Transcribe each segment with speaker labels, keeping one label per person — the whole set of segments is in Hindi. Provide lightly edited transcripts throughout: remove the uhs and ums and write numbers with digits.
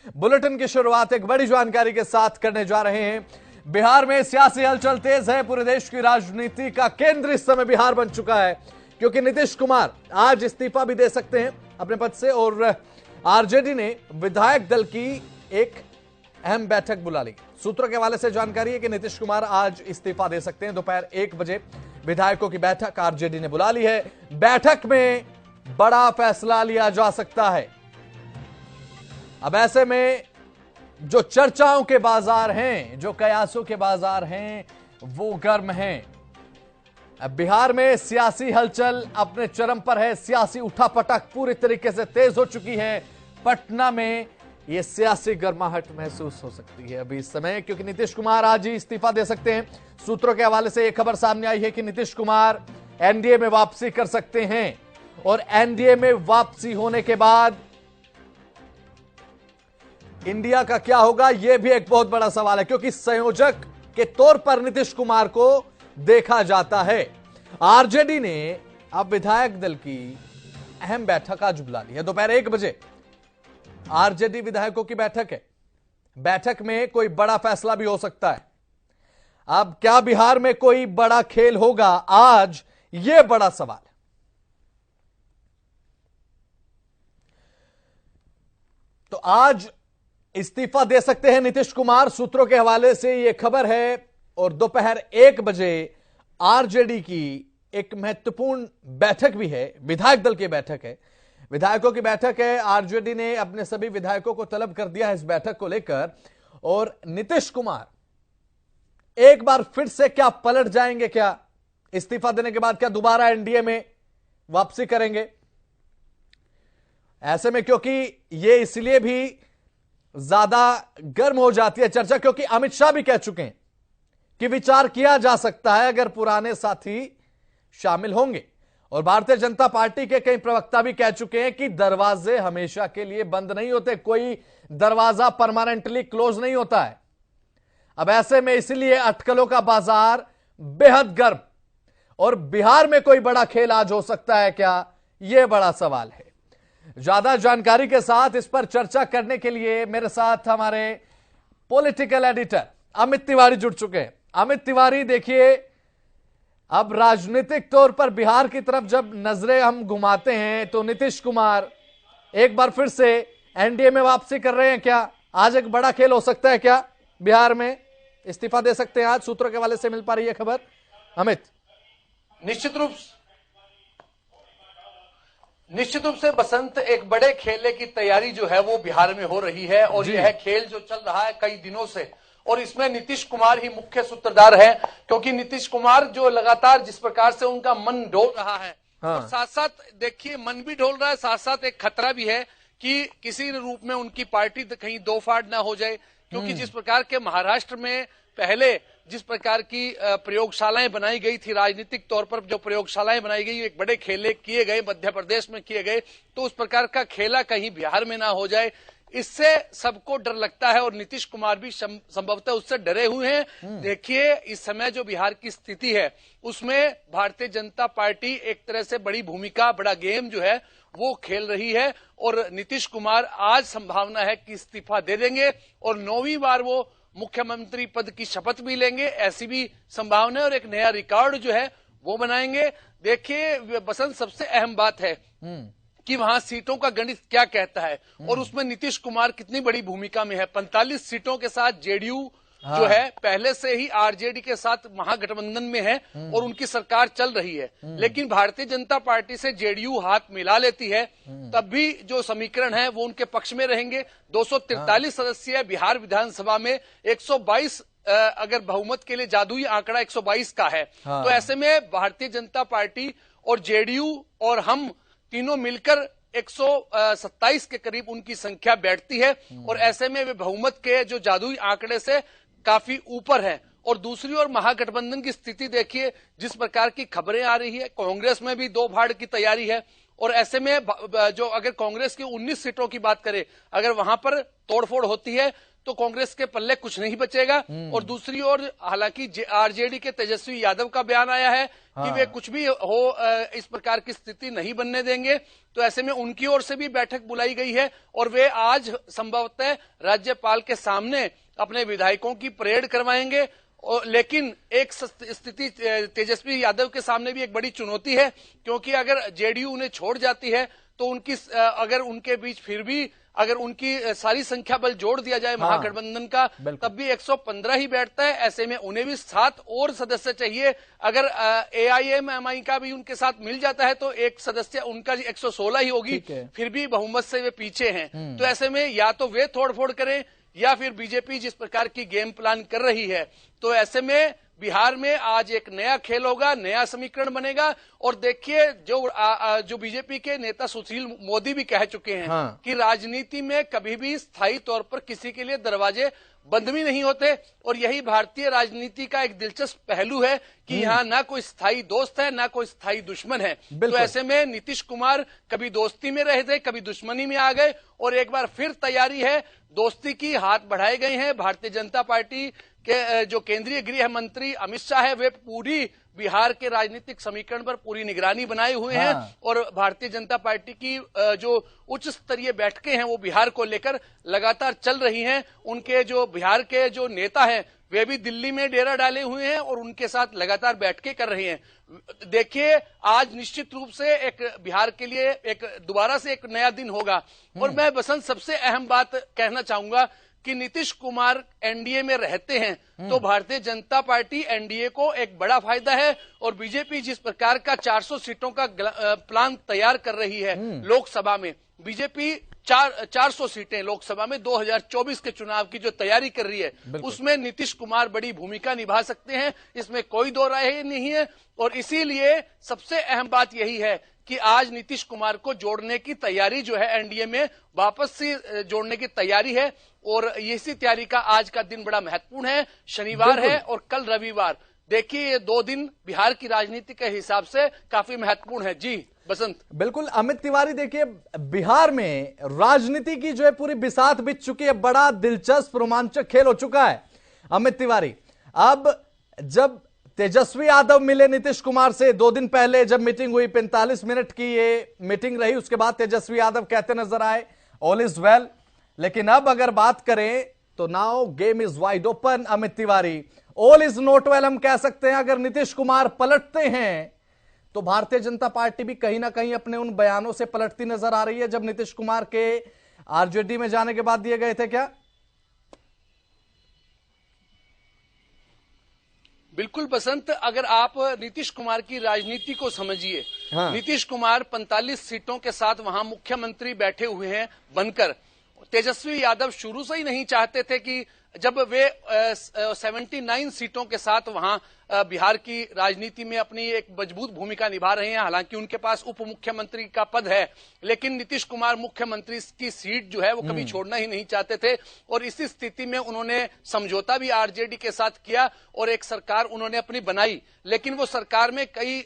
Speaker 1: बुलेटिन की शुरुआत एक बड़ी जानकारी के साथ करने जा रहे हैं। बिहार में सियासी हलचल तेज है। पूरे देश की राजनीति का केंद्र इस समय बिहार बन चुका है, क्योंकि नीतीश कुमार आज इस्तीफा भी दे सकते हैं अपने पद से और आरजेडी ने विधायक दल की एक अहम बैठक बुला ली। सूत्रों के हवाले से जानकारी है कि नीतीश कुमार आज इस्तीफा दे सकते हैं। दोपहर 1 बजे विधायकों की बैठक आरजेडी ने बुला ली है। बैठक में बड़ा फैसला लिया जा सकता है। अब ऐसे में जो चर्चाओं के बाजार हैं, जो कयासों के बाजार हैं, वो गर्म हैं। अब बिहार में सियासी हलचल अपने चरम पर है। सियासी उठापटक पूरी तरीके से तेज हो चुकी है। पटना में यह सियासी गर्माहट महसूस हो सकती है अभी इस समय, क्योंकि नीतीश कुमार आज ही इस्तीफा दे सकते हैं। सूत्रों के हवाले से एक खबर सामने आई है कि नीतीश कुमार एनडीए में वापसी कर सकते हैं और एनडीए में वापसी होने के बाद इंडिया का क्या होगा, यह भी एक बहुत बड़ा सवाल है, क्योंकि संयोजक के तौर पर नीतीश कुमार को देखा जाता है। आरजेडी ने अब विधायक दल की अहम बैठक आज बुला ली है। दोपहर 1 बजे आरजेडी विधायकों की बैठक है। बैठक में कोई बड़ा फैसला भी हो सकता है। अब क्या बिहार में कोई बड़ा खेल होगा आज, यह बड़ा सवाल है। तो आज इस्तीफा दे सकते हैं नीतीश कुमार, सूत्रों के हवाले से यह खबर है। और दोपहर 1 बजे आरजेडी की एक महत्वपूर्ण बैठक भी है, विधायक दल की बैठक है, विधायकों की बैठक है। आरजेडी ने अपने सभी विधायकों को तलब कर दिया है इस बैठक को लेकर। और नीतीश कुमार एक बार फिर से क्या पलट जाएंगे, क्या इस्तीफा देने के बाद क्या दोबारा एनडीए में वापसी करेंगे? ऐसे में क्योंकि यह इसलिए भी ज्यादा गर्म हो जाती है चर्चा, क्योंकि अमित शाह भी कह चुके हैं कि विचार किया जा सकता है अगर पुराने साथी शामिल होंगे। और भारतीय जनता पार्टी के कई प्रवक्ता भी कह चुके हैं कि दरवाजे हमेशा के लिए बंद नहीं होते, कोई दरवाजा परमानेंटली क्लोज नहीं होता है। अब ऐसे में इसलिए अटकलों का बाजार बेहद गर्म। और बिहार में कोई बड़ा खेल आज हो सकता है क्या, यह बड़ा सवाल है। ज्यादा जानकारी के साथ इस पर चर्चा करने के लिए मेरे साथ हमारे पॉलिटिकल एडिटर अमित तिवारी जुड़ चुके हैं। अमित तिवारी, देखिए अब राजनीतिक तौर पर बिहार की तरफ जब नजरें हम घुमाते हैं तो नीतीश कुमार एक बार फिर से एनडीए में वापसी कर रहे हैं। क्या आज एक बड़ा खेल हो सकता है, क्या बिहार में इस्तीफा दे सकते हैं आज? सूत्रों के हवाले से मिल पा रही है खबर। अमित,
Speaker 2: निश्चित रूप से बसंत, एक बड़े खेले की तैयारी जो है वो बिहार में हो रही है। और यह खेल जो चल रहा है कई दिनों से, और इसमें नीतीश कुमार ही मुख्य सूत्रधार है, क्योंकि नीतीश कुमार जो लगातार जिस प्रकार से उनका मन डोल रहा है, और साथ साथ देखिए मन भी डोल रहा है, साथ साथ एक खतरा भी है कि किसी रूप में उनकी पार्टी कहीं दो फाड़ ना हो जाए। क्योंकि जिस प्रकार के महाराष्ट्र में पहले जिस प्रकार की प्रयोगशालाएं बनाई गई थी, राजनीतिक तौर पर जो प्रयोगशालाएं बनाई गई, एक बड़े खेले किए गए, मध्य प्रदेश में किए गए, तो उस प्रकार का खेला कहीं बिहार में ना हो जाए, इससे सबको डर लगता है। और नीतीश कुमार भी संभवतः उससे डरे हुए हैं। देखिए इस समय जो बिहार की स्थिति है उसमें भारतीय जनता पार्टी एक तरह से बड़ी भूमिका, बड़ा गेम जो है वो खेल रही है। और नीतीश कुमार आज संभावना है कि इस्तीफा दे देंगे और 9वीं बार वो मुख्यमंत्री पद की शपथ भी लेंगे, ऐसी भी संभावना है। और एक नया रिकॉर्ड जो है वो बनाएंगे। देखिए बसंत, सबसे अहम बात है कि वहां सीटों का गणित क्या कहता है और उसमें नीतीश कुमार कितनी बड़ी भूमिका में है। 45 सीटों के साथ जेडीयू जो है पहले से ही आरजेडी के साथ महागठबंधन में है और उनकी सरकार चल रही है। लेकिन भारतीय जनता पार्टी से जेडीयू हाथ मिला लेती है तब भी जो समीकरण है वो उनके पक्ष में रहेंगे। 243 सदस्यीय बिहार विधानसभा में 122 अगर बहुमत के लिए जादुई आंकड़ा 122 का है, तो ऐसे में भारतीय जनता पार्टी और जेडीयू और हम तीनों मिलकर 127 के करीब उनकी संख्या बैठती है। और ऐसे में वे बहुमत के जो जादुई आंकड़े से काफी ऊपर है। और दूसरी ओर महागठबंधन की स्थिति देखिए, जिस प्रकार की खबरें आ रही है, कांग्रेस में भी दो फाड़ की तैयारी है। और ऐसे में जो अगर कांग्रेस की 19 सीटों की बात करें, अगर वहां पर तोड़फोड़ होती है तो कांग्रेस के पल्ले कुछ नहीं बचेगा। और दूसरी ओर हालांकि आरजेडी के तेजस्वी यादव का बयान आया है कि वे कुछ भी हो इस प्रकार की स्थिति नहीं बनने देंगे। तो ऐसे में उनकी ओर से भी बैठक बुलाई गई है और वे आज संभवतः राज्यपाल के सामने अपने विधायकों की परेड करवाएंगे। लेकिन एक स्थिति तेजस्वी यादव के सामने भी एक बड़ी चुनौती है, क्योंकि अगर जेडीयू उन्हें छोड़ जाती है तो उनकी अगर उनके बीच फिर भी अगर उनकी सारी संख्या बल जोड़ दिया जाए महागठबंधन का, तब भी 115 ही बैठता है। ऐसे में उन्हें भी 7 और सदस्य चाहिए। अगर AIMMI का भी उनके साथ मिल जाता है तो एक सदस्य उनका 116 ही होगी, फिर भी बहुमत से वे पीछे हैं। तो ऐसे में या तो वे तोड़फोड़ करें या फिर बीजेपी जिस प्रकार की गेम प्लान कर रही है। तो ऐसे में बिहार में आज एक नया खेल होगा, नया समीकरण बनेगा। और देखिए जो बीजेपी के नेता सुशील मोदी भी कह चुके हैं कि राजनीति में कभी भी स्थायी तौर पर किसी के लिए दरवाजे बंद भी नहीं होते। और यही भारतीय राजनीति का एक दिलचस्प पहलू है कि यहाँ ना कोई स्थायी दोस्त है ना कोई स्थायी दुश्मन है। तो ऐसे में नीतीश कुमार कभी दोस्ती में रहे थे, कभी दुश्मनी में आ गए और एक बार फिर तैयारी है दोस्ती की। हाथ बढ़ाए गए हैं। भारतीय जनता पार्टी के जो केंद्रीय गृह मंत्री अमित शाह है, वे पूरी बिहार के राजनीतिक समीकरण पर पूरी निगरानी बनाए हुए हैं। और भारतीय जनता पार्टी की जो उच्च स्तरीय बैठकें हैं वो बिहार को लेकर लगातार चल रही हैं। उनके जो बिहार के जो नेता हैं वे भी दिल्ली में डेरा डाले हुए हैं और उनके साथ लगातार बैठकें कर रहे हैं। देखिए आज निश्चित रूप से एक बिहार के लिए एक दोबारा से एक नया दिन होगा। और मैं बसंत सबसे अहम बात कहना चाहूंगा कि नीतीश कुमार एनडीए में रहते हैं तो भारतीय जनता पार्टी एनडीए को एक बड़ा फायदा है। और बीजेपी जिस प्रकार का 400 सीटों का प्लान तैयार कर रही है लोकसभा में, बीजेपी 400 सीटें लोकसभा में 2024 के चुनाव की जो तैयारी कर रही है उसमें नीतीश कुमार बड़ी भूमिका निभा सकते हैं, इसमें कोई दो राय नहीं है। और इसीलिए सबसे अहम बात यही है कि आज नीतीश कुमार को जोड़ने की तैयारी जो है एनडीए में वापस से जोड़ने की तैयारी है। और इसी तैयारी का आज का दिन बड़ा महत्वपूर्ण है। शनिवार है और कल रविवार। देखिए ये 2 दिन बिहार की राजनीति के हिसाब से काफी महत्वपूर्ण है। जी बसंत।
Speaker 1: बिल्कुल अमित तिवारी, देखिए बिहार में राजनीति की जो है पूरी बिसात बिछ चुकी है। बड़ा दिलचस्प रोमांचक खेल हो चुका है। अमित तिवारी, अब जब तेजस्वी यादव मिले नीतीश कुमार से 2 दिन पहले, जब मीटिंग हुई 45 मिनट की ये मीटिंग रही, उसके बाद तेजस्वी यादव कहते नजर आए ऑल इज वेल। लेकिन अब अगर बात करें तो now game is wide open. Amit Tiwari, all is not well हम कह सकते हैं। अगर नीतीश कुमार पलटते हैं तो भारतीय जनता पार्टी भी कहीं ना कहीं अपने उन बयानों से पलटती नजर आ रही है जब नीतीश कुमार के आरजेडी में जाने के बाद दिए गए थे। क्या
Speaker 2: बिल्कुल बसंत, अगर आप नीतीश कुमार की राजनीति को समझिए, नीतीश कुमार 45 सीटों के साथ वहां मुख्यमंत्री बैठे हुए हैं बनकर। तेजस्वी यादव शुरू से ही नहीं चाहते थे कि जब वे 79 सीटों के साथ वहां बिहार की राजनीति में अपनी एक मजबूत भूमिका निभा रहे हैं। हालांकि उनके पास उप मुख्यमंत्री का पद है, लेकिन नीतीश कुमार मुख्यमंत्री की सीट जो है वो कभी छोड़ना ही नहीं चाहते थे। और इसी स्थिति में उन्होंने समझौता भी आरजेडी के साथ किया और एक सरकार उन्होंने अपनी बनाई। लेकिन वो सरकार में कई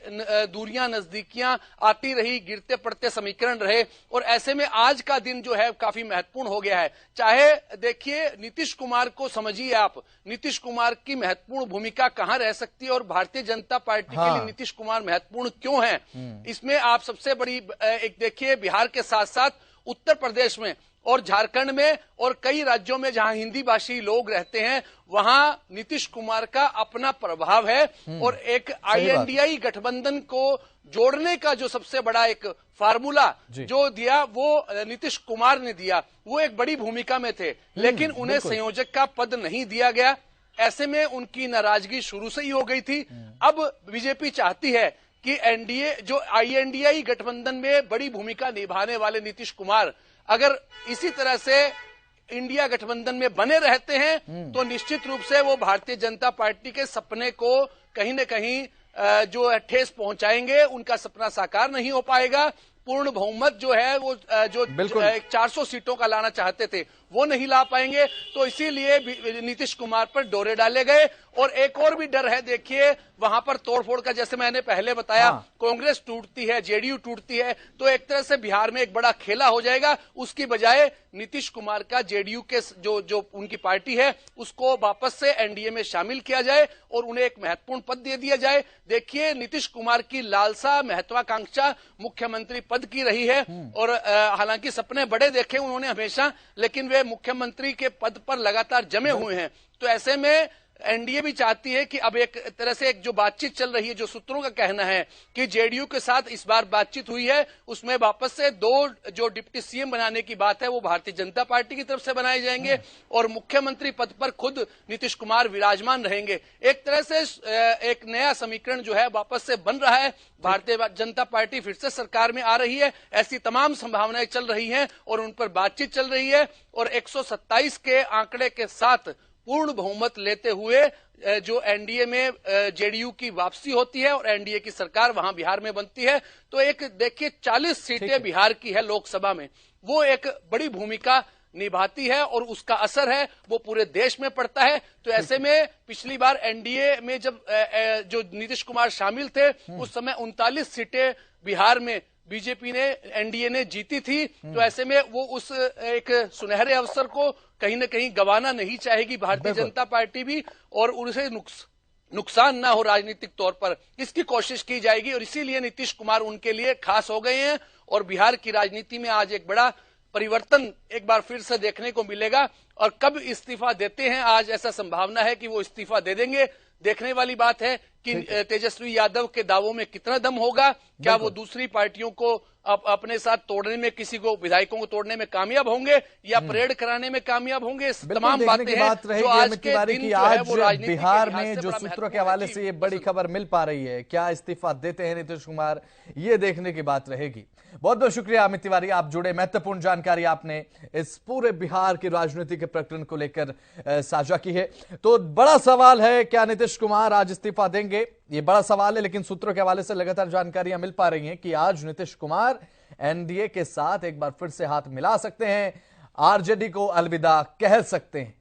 Speaker 2: दूरियां नजदीकियां आती रही, गिरते पड़ते समीकरण रहे। और ऐसे में आज का दिन जो है काफी महत्वपूर्ण हो गया है। चाहे देखिए नीतीश कुमार को समझिए आप, नीतीश कुमार की महत्वपूर्ण भूमिका कहां रह सकती है और भारतीय जनता पार्टी के लिए नीतीश कुमार महत्वपूर्ण क्यों है। इसमें आप सबसे बड़ी एक देखिए, बिहार के साथ साथ उत्तर प्रदेश में और झारखंड में और कई राज्यों में जहां हिंदी भाषी लोग रहते हैं वहां नीतीश कुमार का अपना प्रभाव है। और एक INDI गठबंधन को जोड़ने का जो सबसे बड़ा एक फार्मूला जो दिया वो नीतीश कुमार ने दिया, वो एक बड़ी भूमिका में थे। लेकिन उन्हें संयोजक का पद नहीं दिया गया। ऐसे में उनकी नाराजगी शुरू से ही हो गई थी। अब बीजेपी चाहती है कि एनडीए जो INDI गठबंधन में बड़ी भूमिका निभाने वाले नीतीश कुमार अगर इसी तरह से इंडिया गठबंधन में बने रहते हैं तो निश्चित रूप से वो भारतीय जनता पार्टी के सपने को कहीं न कहीं जो है ठेस पहुंचाएंगे। उनका सपना साकार नहीं हो पाएगा। पूर्ण बहुमत जो है वो जो 400 सीटों का लाना चाहते थे वो नहीं ला पाएंगे, तो इसीलिए नीतीश कुमार पर डोरे डाले गए। और एक और भी डर है, देखिए वहां पर तोड़फोड़ का, जैसे मैंने पहले बताया, कांग्रेस टूटती है, जेडीयू टूटती है, तो एक तरह से बिहार में एक बड़ा खेला हो जाएगा। उसकी बजाय नीतीश कुमार का जेडीयू के जो उनकी पार्टी है उसको वापस से एनडीए में शामिल किया जाए और उन्हें एक महत्वपूर्ण पद दे दिया जाए। देखिए नीतीश कुमार की लालसा, महत्वाकांक्षा मुख्यमंत्री पद की रही है, और हालांकि सपने बड़े देखे उन्होंने हमेशा, लेकिन वे मुख्यमंत्री के पद पर लगातार जमे हुए हैं। तो ऐसे में एनडीए भी चाहती है कि अब एक तरह से एक जो बातचीत चल रही है, जो सूत्रों का कहना है कि जेडीयू के साथ इस बार बातचीत हुई है, उसमें वापस से 2 जो डिप्टी सीएम बनाने की बात है वो भारतीय जनता पार्टी की तरफ से बनाए जाएंगे और मुख्यमंत्री पद पर खुद नीतीश कुमार विराजमान रहेंगे। एक तरह से एक नया समीकरण जो है वापस से बन रहा है। भारतीय जनता पार्टी फिर से सरकार में आ रही है, ऐसी तमाम संभावनाएं चल रही हैं और उन पर बातचीत चल रही है। और 127 के आंकड़े के साथ पूर्ण बहुमत लेते हुए जो एनडीए में जेडीयू की वापसी होती है और एनडीए की सरकार वहां बिहार में बनती है, तो एक देखिए 40 सीटें बिहार की है लोकसभा में, वो एक बड़ी भूमिका निभाती है और उसका असर है वो पूरे देश में पड़ता है। तो ऐसे में पिछली बार एनडीए में जब जो नीतीश कुमार शामिल थे उस समय 39 सीटें बिहार में बीजेपी ने, एनडीए ने जीती थी। तो ऐसे में वो उस एक सुनहरे अवसर को कहीं ना कहीं गंवाना नहीं चाहेगी भारतीय जनता पार्टी भी, और उनसे नुकसान ना हो राजनीतिक तौर पर, इसकी कोशिश की जाएगी। और इसीलिए नीतीश कुमार उनके लिए खास हो गए हैं और बिहार की राजनीति में आज एक बड़ा परिवर्तन एक बार फिर से देखने को मिलेगा। और कब इस्तीफा देते हैं, आज ऐसा संभावना है कि वो इस्तीफा दे देंगे। देखने वाली बात है कि तेजस्वी यादव के दावों में कितना दम होगा, क्या वो दूसरी पार्टियों को अपने साथ तोड़ने में, किसी को विधायकों को तोड़ने में कामयाब होंगे या परेड कराने में कामयाब होंगे। तमाम बातें हैं जो आज के दिन जो है वो राजनीति
Speaker 1: बिहार में जो सूत्रों के हवाले से ये बड़ी खबर मिल पा रही है, क्या इस्तीफा देते हैं नीतीश कुमार, ये देखने की बात रहेगी। बहुत बहुत शुक्रिया अमित तिवारी, आप जुड़े, महत्वपूर्ण जानकारी आपने इस पूरे बिहार की राजनीति के प्रकरण को लेकर साझा की है। तो बड़ा सवाल है, क्या नीतीश कुमार आज इस्तीफा देंगे, ये बड़ा सवाल है। लेकिन सूत्रों के हवाले से लगातार जानकारियां मिल पा रही हैं कि आज नीतीश कुमार एनडीए के साथ एक बार फिर से हाथ मिला सकते हैं, आरजेडी को अलविदा कह सकते हैं।